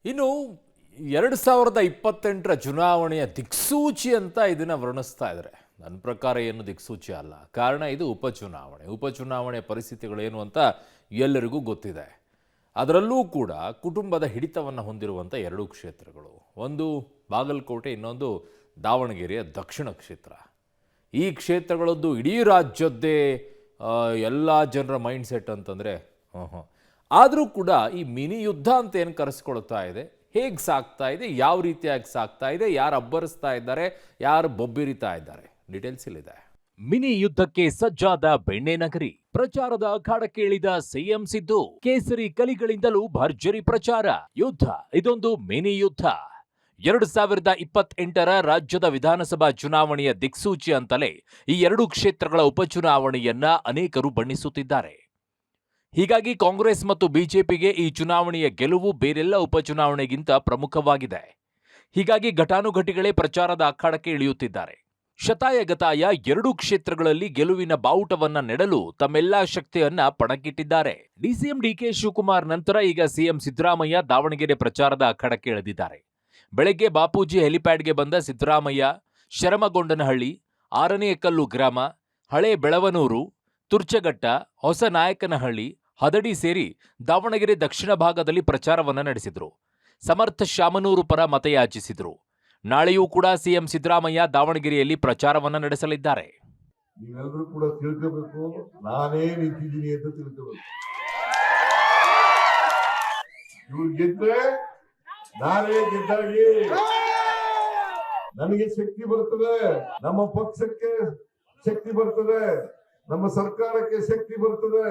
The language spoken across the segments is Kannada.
ಇನ್ನು 2028ರ ಚುನಾವಣೆಯ ದಿಕ್ಸೂಚಿ ಅಂತ ಇದನ್ನು ವರ್ಣಿಸ್ತಾ ಇದ್ದಾರೆ. ನನ್ನ ಪ್ರಕಾರ ಏನು ದಿಕ್ಸೂಚಿ ಅಲ್ಲ. ಕಾರಣ ಇದು ಉಪಚುನಾವಣೆ ಪರಿಸ್ಥಿತಿಗಳೇನು ಅಂತ ಎಲ್ಲರಿಗೂ ಗೊತ್ತಿದೆ. ಅದರಲ್ಲೂ ಕೂಡ ಕುಟುಂಬದ ಹಿಡಿತವನ್ನು ಹೊಂದಿರುವಂಥ ಎರಡು ಕ್ಷೇತ್ರಗಳು, ಒಂದು ಬಾಗಲಕೋಟೆ, ಇನ್ನೊಂದು ದಾವಣಗೆರೆಯ ದಕ್ಷಿಣ ಕ್ಷೇತ್ರ. ಈ ಕ್ಷೇತ್ರಗಳದ್ದು ಇಡೀ ರಾಜ್ಯದ್ದೇ ಎಲ್ಲ ಜನರ ಮೈಂಡ್ ಸೆಟ್ ಅಂತಂದರೆ ಆದರೂ ಕೂಡ ಈ ಮಿನಿ ಯುದ್ಧ ಅಂತ ಏನು ಕರೆಸ್ಕೊಳ್ತಾ ಇದೆ, ಹೇಗೆ ಸಾಗ್ತಾ ಇದೆ, ಯಾವ ರೀತಿಯಾಗಿ ಸಾಗ್ತಾ ಇದೆ, ಯಾರು ಅಬ್ಬರಿಸ್ತಾ ಇದ್ದಾರೆ, ಯಾರು ಬೊಬ್ಬಿರಿತಾ ಇದ್ದಾರೆ, ಡೀಟೇಲ್ಸ್ ಇಲ್ಲಿದೆ. ಮಿನಿ ಯುದ್ಧಕ್ಕೆ ಸಜ್ಜಾದ ಬೆಣ್ಣೆ ನಗರಿ. ಪ್ರಚಾರದ ಅಖಾಡಕ್ಕೆ ಇಳಿದ ಸಿಎಂ ಸಿದ್ದು. ಕೇಸರಿ ಕಲಿಗಳಿಂದಲೂ ಭರ್ಜರಿ ಪ್ರಚಾರ. ಯುದ್ಧ ಇದೊಂದು ಮಿನಿ ಯುದ್ಧ. 2028ರ ರಾಜ್ಯದ ವಿಧಾನಸಭಾ ಚುನಾವಣೆಯ ದಿಕ್ಸೂಚಿ ಅಂತಲೇ ಈ ಎರಡು ಕ್ಷೇತ್ರಗಳ ಉಪಚುನಾವಣೆಯನ್ನ ಅನೇಕರು ಬಣ್ಣಿಸುತ್ತಿದ್ದಾರೆ. ಹೀಗಾಗಿ ಕಾಂಗ್ರೆಸ್ ಮತ್ತು ಬಿಜೆಪಿಗೆ ಈ ಚುನಾವಣೆಯ ಗೆಲುವು ಬೇರೆಲ್ಲ ಉಪಚುನಾವಣೆಗಿಂತ ಪ್ರಮುಖವಾಗಿದೆ. ಹೀಗಾಗಿ ಘಟಾನುಘಟಿಗಳೇ ಪ್ರಚಾರದ ಅಖಾಡಕ್ಕೆ ಇಳಿಯುತ್ತಿದ್ದಾರೆ. ಶತಾಯಗತಾಯ ಎರಡೂ ಕ್ಷೇತ್ರಗಳಲ್ಲಿ ಗೆಲುವಿನ ಬಾವುಟವನ್ನ ನೆಡಲು ತಮ್ಮೆಲ್ಲಾ ಶಕ್ತಿಯನ್ನ ಪಣಕ್ಕಿಟ್ಟಿದ್ದಾರೆ. ಡಿಸಿಎಂ ಡಿಕೆ ಶಿವಕುಮಾರ್ ನಂತರ ಈಗ ಸಿಎಂ ಸಿದ್ದರಾಮಯ್ಯ ದಾವಣಗೆರೆ ಪ್ರಚಾರದ ಅಖಾಡಕ್ಕೆ ಇಳಿದಿದ್ದಾರೆ. ಬೆಳಗ್ಗೆ ಬಾಪೂಜಿ ಹೆಲಿಪ್ಯಾಡ್ಗೆ ಬಂದ ಸಿದ್ದರಾಮಯ್ಯ ಶರಮಗೊಂಡನಹಳ್ಳಿ, ಆರನೆಯಕಲ್ಲು ಗ್ರಾಮ, ಹಳೆ ಬೆಳವನೂರು, ತುರ್ಚಘಟ್ಟ, ಹೊಸ ನಾಯಕನಹಳ್ಳಿ, ಹದಡಿ ಸೇರಿ ದಾವಣಗೆರೆ ದಕ್ಷಿಣ ಭಾಗದಲ್ಲಿ ಪ್ರಚಾರವನ್ನ ನಡೆಸಿದ್ರು. ಸಮರ್ಥ ಶಾಮನೂರು ಪರ ಮತಯಾಚಿಸಿದ್ರು. ನಾಳೆಯೂ ಕೂಡ ಸಿಎಂ ಸಿದ್ದರಾಮಯ್ಯ ದಾವಣಗೆರೆಯಲ್ಲಿ ಪ್ರಚಾರವನ್ನ ನಡೆಸಲಿದ್ದಾರೆ. ನೀವೆಲ್ಲರೂ ಕೂಡ ತಿಳ್ಕೋಬೇಕು, ನಾನೇ ನಿಂತಿದ್ದೀನಿ ಅಂತ ತಿಳ್ಕೋಬೇಕು. ಇವ್ರು ಗೆದ್ರೆ ನಾನೇ ಗೆದ್ದಾಗಿ ನನಗೆ ಶಕ್ತಿ ಬರ್ತದೆ, ನಮ್ಮ ಪಕ್ಷಕ್ಕೆ ಶಕ್ತಿ ಬರ್ತದೆ, ನಮ್ಮ ಸರ್ಕಾರಕ್ಕೆ ಶಕ್ತಿ ಬರ್ತದೆ.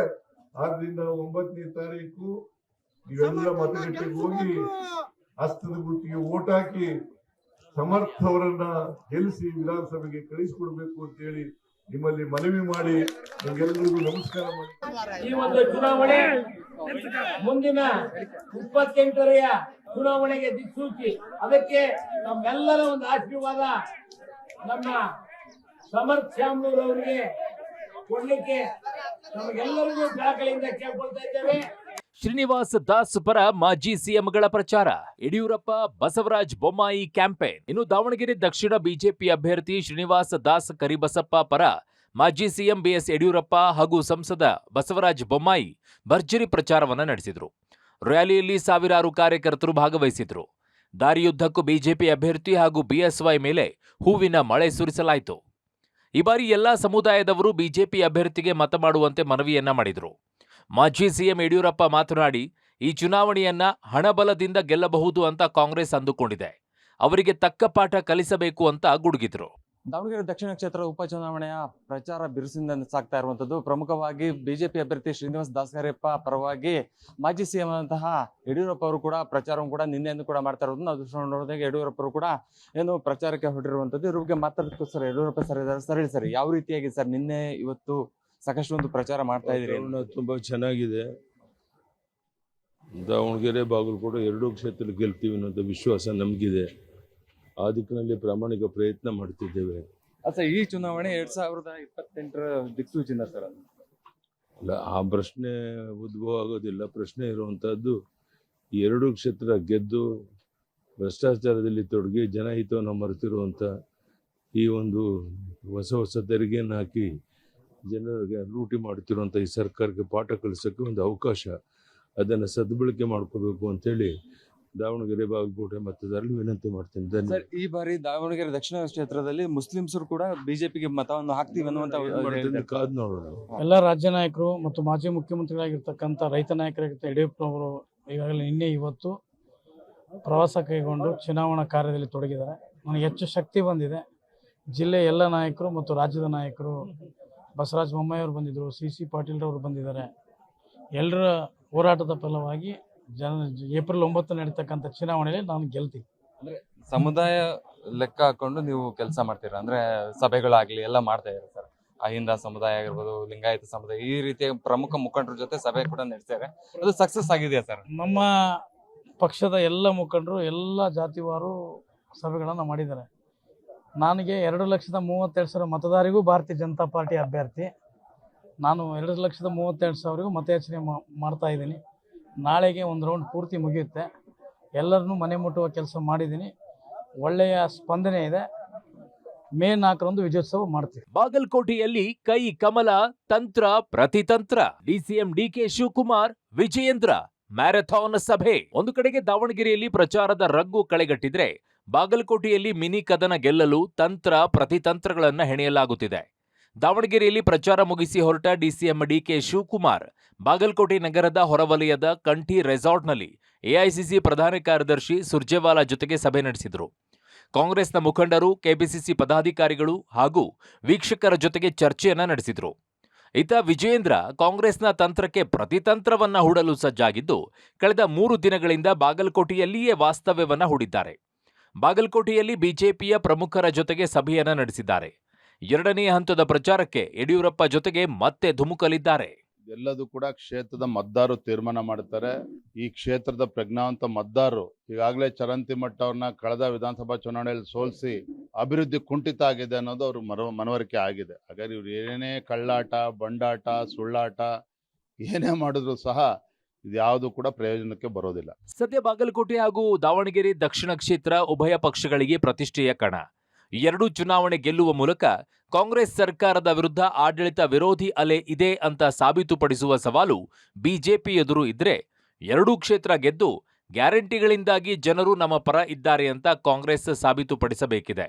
ಆದ್ರಿಂದ 9ನೇ ತಾರೀಕು ನೀವೆಲ್ಲ ಮತಗಟ್ಟೆಗೆ ಹೋಗಿ ಹಸ್ತದ ಗುರುತಿಗೆ ಓಟ್ ಹಾಕಿ ಸಮರ್ಥ ಅವರನ್ನ ಗೆಲ್ಲಿಸಿ ವಿಧಾನಸಭೆಗೆ ಕಳಿಸಿಕೊಡ್ಬೇಕು ಅಂತ ಹೇಳಿ ನಿಮ್ಮಲ್ಲಿ ಮನವಿ ಮಾಡಿ ನಿಮ್ಗೆಲ್ಲರಿಗೂ ನಮಸ್ಕಾರ ಮಾಡಿ. ಈ ಒಂದು ಚುನಾವಣೆ ಮುಂದಿನ 28ರ ಚುನಾವಣೆಗೆ ದಿಕ್ಸೂಚಿ. ಅದಕ್ಕೆ ನಮ್ಮೆಲ್ಲರ ಒಂದು ಆಶೀರ್ವಾದ ನಮ್ಮ ಸಮರ್ಥ ಶಾಮನೂರ್ ಅವರಿಗೆ ಕೊಡ್ಲಿಕ್ಕೆ ನಮಗೆಲ್ಲರಿಗೂ ದಾಖಲೆಯಿಂದ ಕೇಳ್ಕೊಳ್ತಾ ಇದ್ದೇವೆ. ಶ್ರೀನಿವಾಸ ದಾಸ್ ಪರ ಮಾಜಿ ಸಿಎಂಗಳ ಪ್ರಚಾರ. ಯಡಿಯೂರಪ್ಪ, ಬಸವರಾಜ ಬೊಮ್ಮಾಯಿ ಕ್ಯಾಂಪೇನ್. ಇನ್ನು ದಾವಣಗೆರೆ ದಕ್ಷಿಣ ಬಿಜೆಪಿ ಅಭ್ಯರ್ಥಿ ಶ್ರೀನಿವಾಸ ದಾಸ್ ಕರಿಬಸಪ್ಪ ಪರ ಮಾಜಿ ಸಿಎಂ ಬಿಎಸ್ ಯಡಿಯೂರಪ್ಪ ಹಾಗೂ ಸಂಸದ ಬಸವರಾಜ ಬೊಮ್ಮಾಯಿ ಭರ್ಜರಿ ಪ್ರಚಾರವನ್ನ ನಡೆಸಿದ್ರು. ರ್ಯಾಲಿಯಲ್ಲಿ ಸಾವಿರಾರು ಕಾರ್ಯಕರ್ತರು ಭಾಗವಹಿಸಿದ್ರು. ದಾರಿಯುದ್ದಕ್ಕೂ ಬಿಜೆಪಿ ಅಭ್ಯರ್ಥಿ ಹಾಗೂ ಬಿಎಸ್ವೈ ಮೇಲೆ ಹೂವಿನ ಮಳೆ ಸುರಿಸಲಾಯಿತು. ಈ ಬಾರಿ ಎಲ್ಲಾ ಸಮುದಾಯದವರು ಬಿಜೆಪಿ ಅಭ್ಯರ್ಥಿಗೆ ಮತ ಮಾಡುವಂತೆ ಮನವಿಯನ್ನ ಮಾಡಿದರು. ಮಾಜಿ ಸಿಎಂ ಯಡಿಯೂರಪ್ಪ ಮಾತನಾಡಿ, ಈ ಚುನಾವಣೆಯನ್ನ ಹಣಬಲದಿಂದ ಗೆಲ್ಲಬಹುದು ಅಂತ ಕಾಂಗ್ರೆಸ್ ಅಂದುಕೊಂಡಿದೆ. ಅವರಿಗೆ ತಕ್ಕ ಪಾಠ ಕಲಿಸಬೇಕು ಅಂತ ಗುಡುಗಿದ್ರು. ದಾವಣಗೆರೆ ದಕ್ಷಿಣ ಕ್ಷೇತ್ರದ ಉಪಚುನಾವಣೆಯ ಪ್ರಚಾರ ಬಿರುಸಿನಿಂದ ಸಾಗ್ತಾ ಇರುವಂತದ್ದು. ಪ್ರಮುಖವಾಗಿ ಬಿಜೆಪಿ ಅಭ್ಯರ್ಥಿ ಶ್ರೀನಿವಾಸ ದಾಸಕರಿಯಪ್ಪ ಪರವಾಗಿ ಮಾಜಿ ಸಿಎಂ ಅಂತಹ ಯಡಿಯೂರಪ್ಪ ಅವರು ಕೂಡ ಪ್ರಚಾರವನ್ನು ಕೂಡ ನಿನ್ನೆಯಿಂದ ಕೂಡ ಮಾಡ್ತಾ ಇರೋದು ನಾವು ನೋಡಿದಾಗ ಯಡಿಯೂರಪ್ಪ ಅವರು ಕೂಡ ಏನು ಪ್ರಚಾರಕ್ಕೆ ಹೊರಟಿರುವಂತದ್ದು. ಇವ್ರ ಬಗ್ಗೆ ಮಾತಾಡೋದಕ್ಕೂ ಸರ್ ಯಡಿಯೂರಪ್ಪ ಸರ್ ಹೇಳಿ ಸರ್, ಯಾವ ರೀತಿಯಾಗಿ ಸರ್ ನಿನ್ನೆ ಇವತ್ತು ಸಾಕಷ್ಟು ಒಂದು ಪ್ರಚಾರ ಮಾಡ್ತಾ ಇದ್ದೀರಿ? ತುಂಬಾ ಚೆನ್ನಾಗಿದೆ. ದಾವಣಗೆರೆ, ಬಾಗಲಕೋಟೆ ಎರಡೂ ಕ್ಷೇತ್ರ ಗೆಲ್ತೀವಿ ಅನ್ನೋಂಥ ವಿಶ್ವಾಸ ನಮಗಿದೆ. ಆ ದಿಕ್ಕಿನಲ್ಲಿ ಪ್ರಾಮಾಣಿಕ ಪ್ರಯತ್ನ ಮಾಡ್ತಿದ್ದೇವೆ. ಸರ್, ಈ ಚುನಾವಣೆ 2028ರ ದಿಕ್ಸೂಚಿನ ಸರ್? ಅಲ್ಲ, ಆ ಪ್ರಶ್ನೆ ಉದ್ಭವ ಆಗೋದಿಲ್ಲ. ಪ್ರಶ್ನೆ ಇರುವಂತಹದ್ದು ಈ ಎರಡೂ ಕ್ಷೇತ್ರ ಗೆದ್ದು ಭ್ರಷ್ಟಾಚಾರದಲ್ಲಿ ತೊಡಗಿ ಜನಹಿತವನ್ನು ಮರೆತಿರುವಂಥ ಈ ಒಂದು ಹೊಸ ತೆರಿಗೆಯನ್ನು ಹಾಕಿ ಜನರಿಗೆ ಲೂಟಿ ಮಾಡುತ್ತಿರುವಂಥ ಈ ಸರ್ಕಾರಕ್ಕೆ ಪಾಠ ಕಲಿಸೋಕ್ಕೆ ಒಂದು ಅವಕಾಶ, ಅದನ್ನು ಸದ್ಬಳಕೆ ಮಾಡ್ಕೋಬೇಕು ಅಂತೇಳಿ ದಾವಣಗೆರೆ, ಬಾಗಲಕೋಟೆ ಮತದಾರರಲ್ಲಿ ವಿನಂತಿ ಮಾಡ್ತೀನಿ. ಸರ್, ಈ ಬಾರಿ ದಾವಣಗೆರೆ ದಕ್ಷಿಣ ಕ್ಷೇತ್ರದಲ್ಲಿ ಮುಸ್ಲಿಮ್ಸರು ಕೂಡ ಬಿಜೆಪಿಗೆ ಮತವನ್ನು ಹಾಕ್ತೀವಿ ಅನ್ನುವಂತ ಕಾದ್ ನೋಡೋಣ. ಎಲ್ಲ ರಾಜ್ಯ ನಾಯಕರು ಮತ್ತು ಮಾಜಿ ಮುಖ್ಯಮಂತ್ರಿಗಳಾಗಿರ್ತಕ್ಕಂಥ ರೈತ ನಾಯಕರಾಗಿರ್ತ ಯಡಿಯೂರಪ್ಪನವರು ಈಗಾಗಲೇ ನಿನ್ನೆ ಇವತ್ತು ಪ್ರವಾಸ ಕೈಗೊಂಡು ಚುನಾವಣಾ ಕಾರ್ಯದಲ್ಲಿ ತೊಡಗಿದ್ದಾರೆ. ನನಗೆ ಹೆಚ್ಚು ಶಕ್ತಿ ಬಂದಿದೆ. ಜಿಲ್ಲೆಯ ಎಲ್ಲ ನಾಯಕರು ಮತ್ತು ರಾಜ್ಯದ ನಾಯಕರು, ಬಸವರಾಜ ಬೊಮ್ಮಾಯಿ ಅವರು ಬಂದಿದ್ದರು, ಸಿ ಪಾಟೀಲ್ರವರು ಬಂದಿದ್ದಾರೆ. ಎಲ್ಲರ ಹೋರಾಟದ ಫಲವಾಗಿ ಏಪ್ರಿಲ್ 9 ನಡೀತಕ್ಕಂಥ ಚುನಾವಣೆಯಲ್ಲಿ ನಾನು ಗೆಲ್ತೀನಿ. ಅಂದ್ರೆ ಸಮುದಾಯ ಲೆಕ್ಕ ಹಾಕೊಂಡು ನೀವು ಕೆಲಸ ಮಾಡ್ತೀರಾ? ಅಂದ್ರೆ ಸಭೆಗಳಾಗ್ಲಿ ಎಲ್ಲ ಮಾಡ್ತಾ ಇದ್ದಾರೆ ಸರ್. ಅಹಿಂದ ಸಮುದಾಯ ಆಗಿರ್ಬೋದು, ಲಿಂಗಾಯತ ಸಮುದಾಯ, ಈ ರೀತಿಯ ಪ್ರಮುಖ ಮುಖಂಡರ ಜೊತೆ ಸಭೆ ಕೂಡ ನಡೆಸ್ತಾರೆ. ಅದು ಸಕ್ಸಸ್ ಆಗಿದೆಯಾ ಸರ್? ನಮ್ಮ ಪಕ್ಷದ ಎಲ್ಲ ಮುಖಂಡರು ಎಲ್ಲ ಜಾತಿವಾರು ಸಭೆಗಳನ್ನು ಮಾಡಿದ್ದಾರೆ. ನನಗೆ 2,32,000 ಮತದಾರಿಗೂ ಭಾರತೀಯ ಜನತಾ ಪಾರ್ಟಿ ಅಭ್ಯರ್ಥಿ. ನಾನು 2,32,000 ಮತಯಾಚನೆ ಮಾಡ್ತಾ ಇದ್ದೀನಿ. ನಾಳೆಗೆ ಒಂದು ರೌಂಡ್ ಪೂರ್ತಿ ಮುಗಿಯುತ್ತೆ. ಎಲ್ಲರನ್ನೂ ಮನೆ ಮುಟ್ಟುವ ಕೆಲಸ ಮಾಡಿದ್ದೀನಿ. ಒಳ್ಳೆಯ ಸ್ಪಂದನೆ ಇದೆ. ಮೇ 4ರಂದು ವಿಜಯೋತ್ಸವ ಮಾಡ್ತೀವಿ. ಬಾಗಲಕೋಟೆಯಲ್ಲಿ ಕೈ ಕಮಲ ತಂತ್ರ ಪ್ರತಿತಂತ್ರ. ಡಿಸಿಎಂ ಡಿಕೆ ಶಿವಕುಮಾರ್ ವಿಜಯೇಂದ್ರ ಮ್ಯಾರಥಾನ್ ಸಭೆ. ಒಂದು ಕಡೆಗೆ ದಾವಣಗೆರೆಯಲ್ಲಿ ಪ್ರಚಾರದ ರಗ್ಗು ಕಳೆಗಟ್ಟಿದ್ರೆ, ಬಾಗಲಕೋಟೆಯಲ್ಲಿ ಮಿನಿ ಕದನ ಗೆಲ್ಲಲು ತಂತ್ರ ಪ್ರತಿತಂತ್ರಗಳನ್ನ ಹೆಣೆಯಲಾಗುತ್ತಿದೆ. ದಾವಣಗೆರೆಯಲ್ಲಿ ಪ್ರಚಾರ ಮುಗಿಸಿ ಹೊರಟ ಡಿಸಿಎಂ ಡಿಕೆ ಶಿವಕುಮಾರ್ ಬಾಗಲಕೋಟೆ ನಗರದ ಹೊರವಲಯದ ಕಂಠಿ ರೆಸಾರ್ಟ್ನಲ್ಲಿ ಎಐಸಿಸಿ ಪ್ರಧಾನ ಕಾರ್ಯದರ್ಶಿ ಸುರ್ಜೇವಾಲಾ ಜೊತೆಗೆ ಸಭೆ ನಡೆಸಿದರು. ಕಾಂಗ್ರೆಸ್ನ ಮುಖಂಡರು, ಕೆಪಿಸಿಸಿ ಪದಾಧಿಕಾರಿಗಳು ಹಾಗೂ ವೀಕ್ಷಕರ ಜೊತೆಗೆ ಚರ್ಚೆಯನ್ನ ನಡೆಸಿದರು. ಇತ್ತ ವಿಜಯೇಂದ್ರ ಕಾಂಗ್ರೆಸ್ನ ತಂತ್ರಕ್ಕೆ ಪ್ರತಿತಂತ್ರವನ್ನ ಹೂಡಲು ಸಜ್ಜಾಗಿದ್ದು, ಕಳೆದ 3 ದಿನಗಳಿಂದ ಬಾಗಲಕೋಟೆಯಲ್ಲಿಯೇ ವಾಸ್ತವ್ಯವನ್ನ ಹೂಡಿದ್ದಾರೆ. ಬಾಗಲಕೋಟೆಯಲ್ಲಿ ಬಿಜೆಪಿಯ ಪ್ರಮುಖರ ಜೊತೆಗೆ ಸಭೆಯನ್ನ ನಡೆಸಿದ್ದಾರೆ. 2ನೇ ಹಂತದ ಪ್ರಚಾರಕ್ಕೆ ಯಡಿಯೂರಪ್ಪ ಜೊತೆಗೆ ಮತ್ತೆ ಧುಮುಕಲಿದ್ದಾರೆ. ಎಲ್ಲದೂ ಕೂಡ ಕ್ಷೇತ್ರದ ಮತದಾರರು ತೀರ್ಮಾನ ಮಾಡ್ತಾರೆ. ಈ ಕ್ಷೇತ್ರದ ಪ್ರಜ್ಞಾವಂತ ಮತದಾರರು ಈಗಾಗಲೇ ಚರಂತಿಮಠ ಅವ್ರನ್ನ ಕಳೆದ ವಿಧಾನಸಭಾ ಚುನಾವಣೆಯಲ್ಲಿ ಸೋಲಿಸಿ ಅಭಿವೃದ್ಧಿ ಕುಂಠಿತ ಆಗಿದೆ ಅನ್ನೋದು ಅವ್ರ ಮನವರಿಕೆ ಆಗಿದೆ. ಹಾಗಾಗಿ ಇವ್ರು ಏನೇ ಕಳ್ಳಾಟ, ಬಂಡಾಟ, ಸುಳ್ಳಾಟ ಏನೇ ಮಾಡಿದ್ರು ಸಹ ಇದ್ಯಾವುದು ಕೂಡ ಪ್ರಯೋಜನಕ್ಕೆ ಬರೋದಿಲ್ಲ. ಸದ್ಯ ಬಾಗಲಕೋಟೆ ಹಾಗೂ ದಾವಣಗೆರೆ ದಕ್ಷಿಣ ಕ್ಷೇತ್ರ ಉಭಯ ಪಕ್ಷಗಳಿಗೆ ಪ್ರತಿಷ್ಠೆಯ ಕಣ. ಈ ಎರಡೂ ಚುನಾವಣೆ ಗೆಲ್ಲುವ ಮೂಲಕ ಕಾಂಗ್ರೆಸ್ ಸರ್ಕಾರದ ವಿರುದ್ಧ ಆಡಳಿತ ವಿರೋಧಿ ಅಲೆ ಇದೆ ಅಂತ ಸಾಬೀತುಪಡಿಸುವ ಸವಾಲು ಬಿಜೆಪಿ ಎದುರು ಇದ್ರೆ, ಎರಡೂ ಕ್ಷೇತ್ರ ಗೆದ್ದು ಗ್ಯಾರಂಟಿಗಳಿಂದಾಗಿ ಜನರು ನಮ್ಮ ಪರ ಇದ್ದಾರೆ ಅಂತ ಕಾಂಗ್ರೆಸ್ ಸಾಬೀತುಪಡಿಸಬೇಕಿದೆ.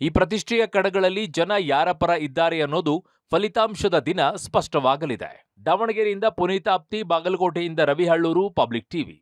ಈ ಪ್ರತಿಷ್ಠೆಯ ಕಣಗಳಲ್ಲಿ ಜನ ಯಾರ ಪರ ಇದ್ದಾರೆ ಅನ್ನೋದು ಫಲಿತಾಂಶದ ದಿನ ಸ್ಪಷ್ಟವಾಗಲಿದೆ. ದಾವಣಗೆರೆಯಿಂದ ಪುನೀತ್ ಆಪ್ತಿ, ಬಾಗಲಕೋಟೆಯಿಂದ ರವಿ ಹಳ್ಳೂರು, ಪಬ್ಲಿಕ್ ಟಿವಿ.